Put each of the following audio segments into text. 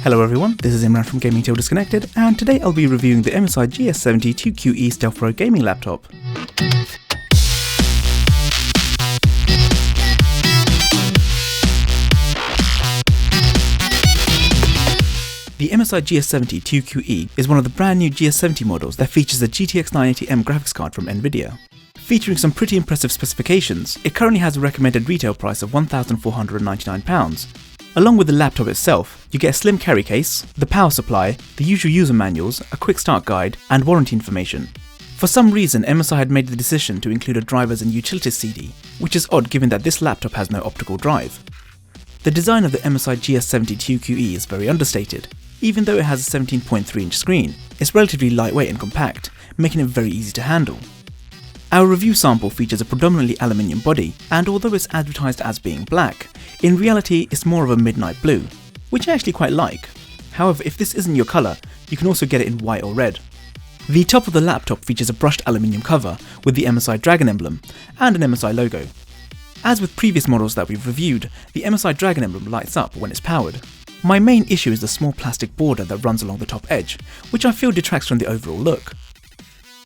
Hello everyone, this is Imran from Gaming Till Disconnected, and today I'll be reviewing the MSI GS70 2QE Stealth Pro gaming laptop. The MSI GS70 2QE is one of the brand new GS70 models that features a GTX 980M graphics card from Nvidia. Featuring some pretty impressive specifications, it currently has a recommended retail price of £1,499. Along with the laptop itself, you get a slim carry case, the power supply, the usual user manuals, a quick start guide, and warranty information. For some reason, MSI had made the decision to include a drivers and utilities CD, which is odd given that this laptop has no optical drive. The design of the MSI GS70 2QE is very understated. Even though it has a 17.3-inch screen, it's relatively lightweight and compact, making it very easy to handle. Our review sample features a predominantly aluminium body, and although it's advertised as being black, in reality it's more of a midnight blue, which I actually quite like. However, if this isn't your colour, you can also get it in white or red. The top of the laptop features a brushed aluminium cover with the MSI Dragon emblem and an MSI logo. As with previous models that we've reviewed, the MSI Dragon emblem lights up when it's powered. My main issue is the small plastic border that runs along the top edge, which I feel detracts from the overall look.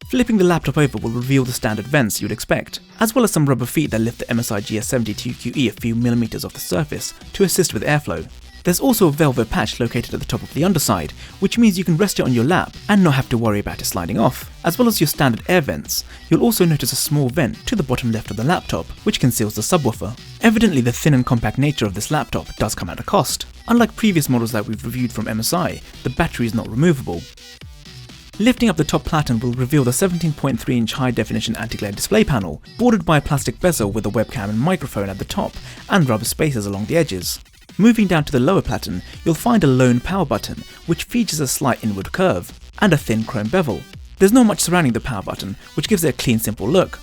Flipping the laptop over will reveal the standard vents you'd expect, as well as some rubber feet that lift the MSI GS70 2QE a few millimeters off the surface to assist with airflow. There's also a velvet patch located at the top of the underside, which means you can rest it on your lap and not have to worry about it sliding off. As well as your standard air vents, you'll also notice a small vent to the bottom left of the laptop, which conceals the subwoofer. Evidently, the thin and compact nature of this laptop does come at a cost. Unlike previous models that we've reviewed from MSI, the battery is not removable. Lifting up the top platen will reveal the 17.3-inch high-definition anti-glare display panel, bordered by a plastic bezel with a webcam and microphone at the top, and rubber spacers along the edges. Moving down to the lower platen, you'll find a lone power button, which features a slight inward curve, and a thin chrome bevel. There's not much surrounding the power button, which gives it a clean, simple look.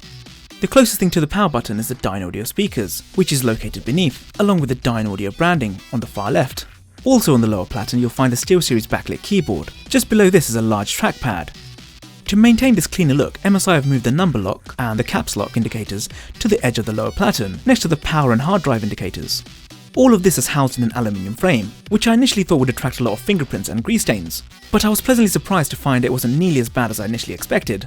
The closest thing to the power button is the Dynaudio speakers, which is located beneath, along with the Dynaudio branding on the far left. Also on the lower platen you'll find the SteelSeries backlit keyboard. Just below this is a large trackpad. To maintain this cleaner look, MSI have moved the number lock and the caps lock indicators to the edge of the lower platen, next to the power and hard drive indicators. All of this is housed in an aluminium frame, which I initially thought would attract a lot of fingerprints and grease stains, but I was pleasantly surprised to find it wasn't nearly as bad as I initially expected.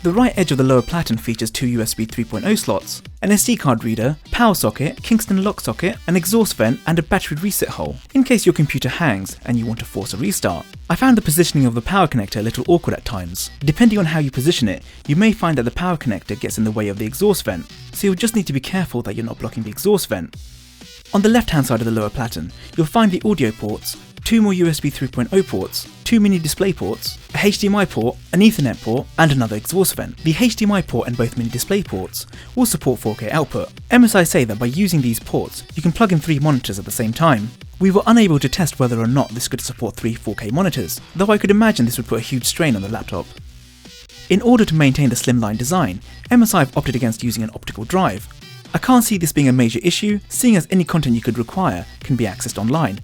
The right edge of the lower platen features two USB 3.0 slots, an SD card reader, power socket, Kingston lock socket, an exhaust vent, and a battery reset hole, in case your computer hangs and you want to force a restart. I found the positioning of the power connector a little awkward at times. Depending on how you position it, you may find that the power connector gets in the way of the exhaust vent, so you'll just need to be careful that you're not blocking the exhaust vent. On the left hand side of the lower platen, you'll find the audio ports, two more USB 3.0 ports, two mini display ports, a HDMI port, an Ethernet port, and another exhaust vent. The HDMI port and both mini display ports will support 4K output. MSI say that by using these ports, you can plug in 3 monitors at the same time. We were unable to test whether or not this could support 3 4K monitors, though I could imagine this would put a huge strain on the laptop. In order to maintain the slimline design, MSI have opted against using an optical drive. I can't see this being a major issue, seeing as any content you could require can be accessed online.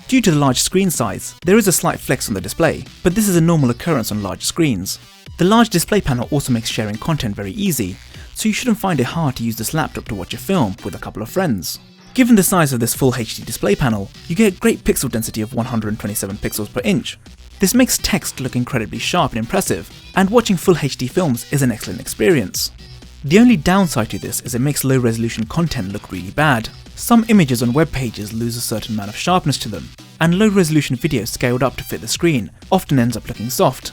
Due to the large screen size, there is a slight flex on the display, but this is a normal occurrence on large screens. The large display panel also makes sharing content very easy, so you shouldn't find it hard to use this laptop to watch a film with a couple of friends. Given the size of this full HD display panel, you get great pixel density of 127 pixels per inch. This makes text look incredibly sharp and impressive, and watching full HD films is an excellent experience. The only downside to this is it makes low resolution content look really bad. Some images on web pages lose a certain amount of sharpness to them, and low resolution video scaled up to fit the screen often ends up looking soft.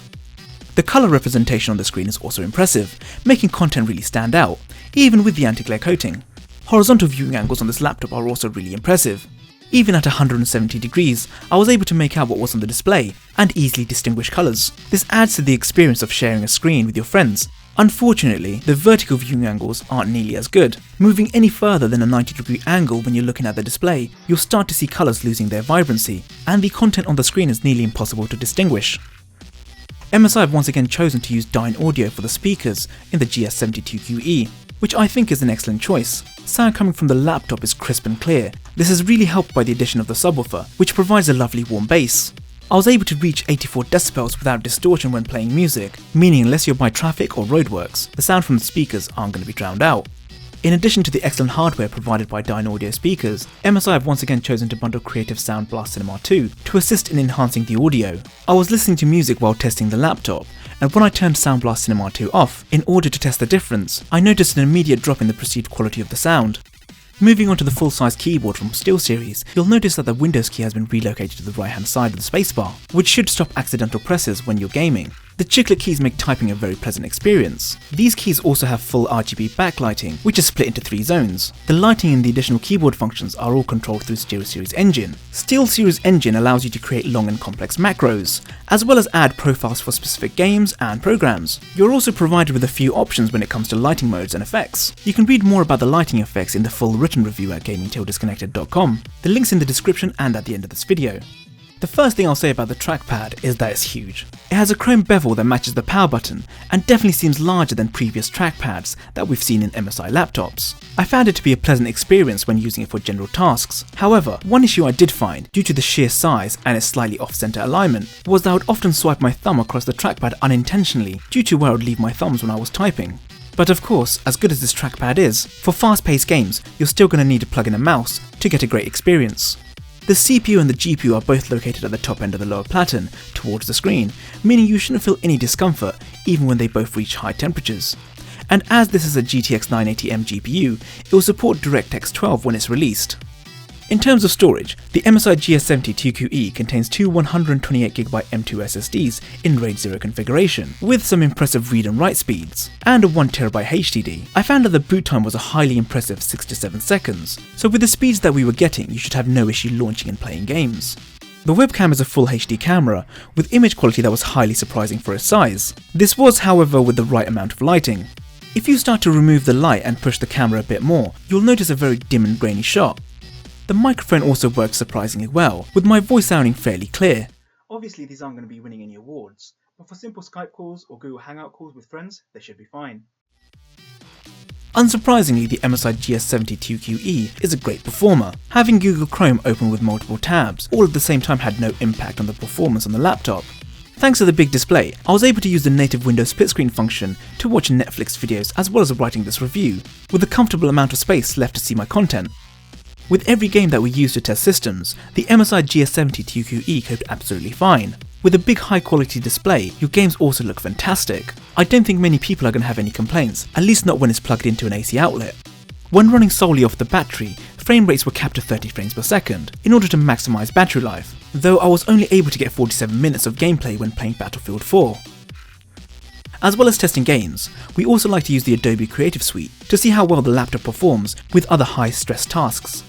The colour representation on the screen is also impressive, making content really stand out, even with the anti-glare coating. Horizontal viewing angles on this laptop are also really impressive. Even at 170 degrees, I was able to make out what was on the display, and easily distinguish colours. This adds to the experience of sharing a screen with your friends. Unfortunately, the vertical viewing angles aren't nearly as good. Moving any further than a 90-degree angle when you're looking at the display, you'll start to see colours losing their vibrancy, and the content on the screen is nearly impossible to distinguish. MSI have once again chosen to use Dynaudio for the speakers in the GS70 2QE, which I think is an excellent choice. Sound coming from the laptop is crisp and clear. This is really helped by the addition of the subwoofer, which provides a lovely warm bass. I was able to reach 84 decibels without distortion when playing music, meaning unless you're by traffic or roadworks, the sound from the speakers aren't going to be drowned out. In addition to the excellent hardware provided by Dynaudio speakers, MSI have once again chosen to bundle Creative Sound Blast Cinema 2 to assist in enhancing the audio. I was listening to music while testing the laptop, and when I turned Sound Blast Cinema 2 off, in order to test the difference, I noticed an immediate drop in the perceived quality of the sound. Moving on to the full-size keyboard from SteelSeries, you'll notice that the Windows key has been relocated to the right-hand side of the spacebar, which should stop accidental presses when you're gaming. The chiclet keys make typing a very pleasant experience. These keys also have full RGB backlighting, which is split into 3 zones. The lighting and the additional keyboard functions are all controlled through SteelSeries Engine. SteelSeries Engine allows you to create long and complex macros, as well as add profiles for specific games and programs. You're also provided with a few options when it comes to lighting modes and effects. You can read more about the lighting effects in the full written review at gamingtildisconnected.com. The link's in the description and at the end of this video. The first thing I'll say about the trackpad is that it's huge. It has a chrome bevel that matches the power button and definitely seems larger than previous trackpads that we've seen in MSI laptops. I found it to be a pleasant experience when using it for general tasks. However, one issue I did find, due to the sheer size and its slightly off-center alignment, was that I would often swipe my thumb across the trackpad unintentionally due to where I would leave my thumbs when I was typing. But of course, as good as this trackpad is, for fast-paced games, you're still going to need to plug in a mouse to get a great experience. The CPU and the GPU are both located at the top end of the lower platen, towards the screen, meaning you shouldn't feel any discomfort even when they both reach high temperatures. And as this is a GTX 980M GPU, it will support DirectX 12 when it's released. In terms of storage, the MSI GS70 2QE contains two 128GB M.2 SSDs in RAID 0 configuration, with some impressive read and write speeds, and a 1TB HDD. I found that the boot time was a highly impressive 6 to 7 seconds, so with the speeds that we were getting, you should have no issue launching and playing games. The webcam is a full HD camera, with image quality that was highly surprising for its size. This was, however, with the right amount of lighting. If you start to remove the light and push the camera a bit more, you'll notice a very dim and grainy shot. The microphone also works surprisingly well, with my voice sounding fairly clear. Obviously these aren't going to be winning any awards, but for simple Skype calls or Google Hangout calls with friends, they should be fine. Unsurprisingly, the MSI GS70 2QE is a great performer. Having Google Chrome open with multiple tabs all at the same time had no impact on the performance on the laptop. Thanks to the big display, I was able to use the native Windows split screen function to watch Netflix videos as well as writing this review, with a comfortable amount of space left to see my content. With every game that we use to test systems, the MSI GS70 2QE coped absolutely fine. With a big high quality display, your games also look fantastic. I don't think many people are going to have any complaints, at least not when it's plugged into an AC outlet. When running solely off the battery, frame rates were capped to 30 frames per second, in order to maximise battery life, though I was only able to get 47 minutes of gameplay when playing Battlefield 4. As well as testing games, we also like to use the Adobe Creative Suite to see how well the laptop performs with other high-stress tasks.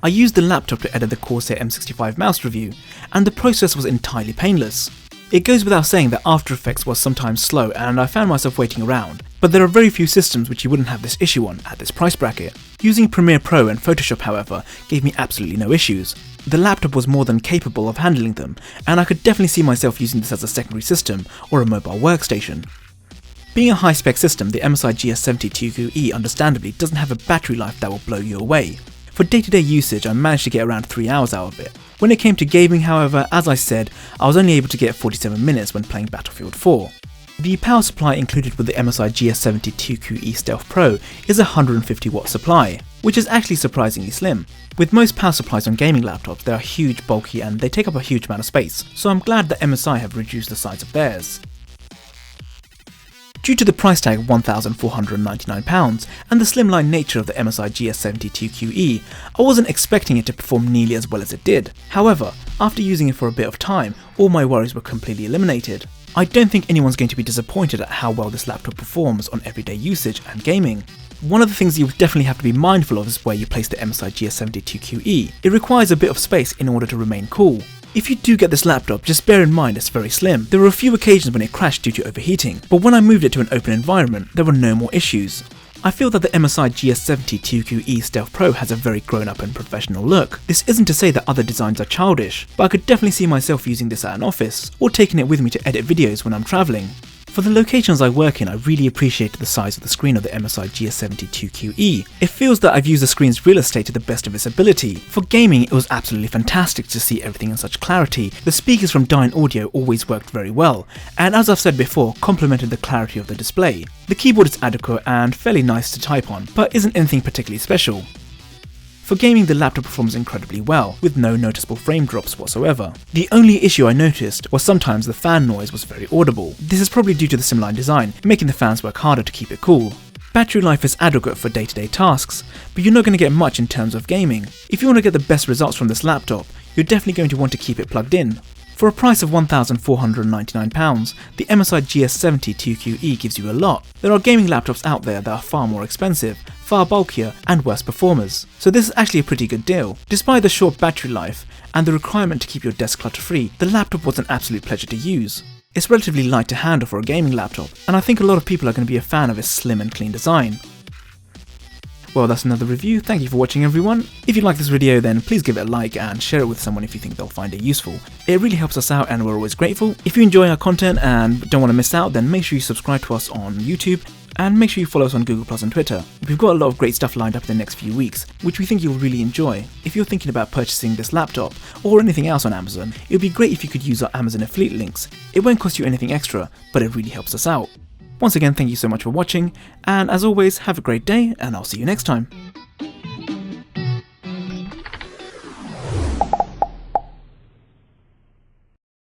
I used the laptop to edit the CruciA M65 mouse review, and the process was entirely painless. It goes without saying that After Effects was sometimes slow and I found myself waiting around, but there are very few systems which you wouldn't have this issue on at this price bracket. Using Premiere Pro and Photoshop, however, gave me absolutely no issues. The laptop was more than capable of handling them, and I could definitely see myself using this as a secondary system or a mobile workstation. Being a high-spec system, the MSI GS70 2QE understandably doesn't have a battery life that will blow you away. For day-to-day usage, I managed to get around 3 hours out of it. When it came to gaming, however, as I said, I was only able to get 47 minutes when playing Battlefield 4. The power supply included with the MSI GS70 2QE Stealth Pro is a 150 watt supply, which is actually surprisingly slim. With most power supplies on gaming laptops, they are huge, bulky, and they take up a huge amount of space, so I'm glad that MSI have reduced the size of theirs. Due to the price tag of £1,499 and the slimline nature of the MSI GS70 2QE, I wasn't expecting it to perform nearly as well as it did. However, after using it for a bit of time, all my worries were completely eliminated. I don't think anyone's going to be disappointed at how well this laptop performs on everyday usage and gaming. One of the things you definitely have to be mindful of is where you place the MSI GS70 2QE. It requires a bit of space in order to remain cool. If you do get this laptop, just bear in mind it's very slim. There were a few occasions when it crashed due to overheating, but when I moved it to an open environment, there were no more issues. I feel that the MSI GS70 2QE Stealth Pro has a very grown-up and professional look. This isn't to say that other designs are childish, but I could definitely see myself using this at an office, or taking it with me to edit videos when I'm travelling. For the locations I work in, I really appreciated the size of the screen of the MSI GS70 2QE. It feels that I've used the screen's real estate to the best of its ability. For gaming, it was absolutely fantastic to see everything in such clarity. The speakers from Dyne Audio always worked very well, and as I've said before, complemented the clarity of the display. The keyboard is adequate and fairly nice to type on, but isn't anything particularly special. For gaming, the laptop performs incredibly well, with no noticeable frame drops whatsoever. The only issue I noticed was sometimes the fan noise was very audible. This is probably due to the slimline design, making the fans work harder to keep it cool. Battery life is adequate for day-to-day tasks, but you're not going to get much in terms of gaming. If you want to get the best results from this laptop, you're definitely going to want to keep it plugged in. For a price of £1,499, the MSI GS70 2QE gives you a lot. There are gaming laptops out there that are far more expensive, far bulkier and worse performers, so this is actually a pretty good deal. Despite the short battery life and the requirement to keep your desk clutter-free, the laptop was an absolute pleasure to use. It's relatively light to handle for a gaming laptop, and I think a lot of people are going to be a fan of its slim and clean design. Well, that's another review. Thank you for watching, everyone. If you like this video, then please give it a like and share it with someone if you think they'll find it useful. It really helps us out and we're always grateful. If you enjoy our content and don't want to miss out, then make sure you subscribe to us on YouTube and make sure you follow us on Google+ and Twitter. We've got a lot of great stuff lined up in the next few weeks, which we think you'll really enjoy. If you're thinking about purchasing this laptop or anything else on Amazon, it would be great if you could use our Amazon affiliate links. It won't cost you anything extra, but it really helps us out. Once again, thank you so much for watching, and as always, have a great day, and I'll see you next time.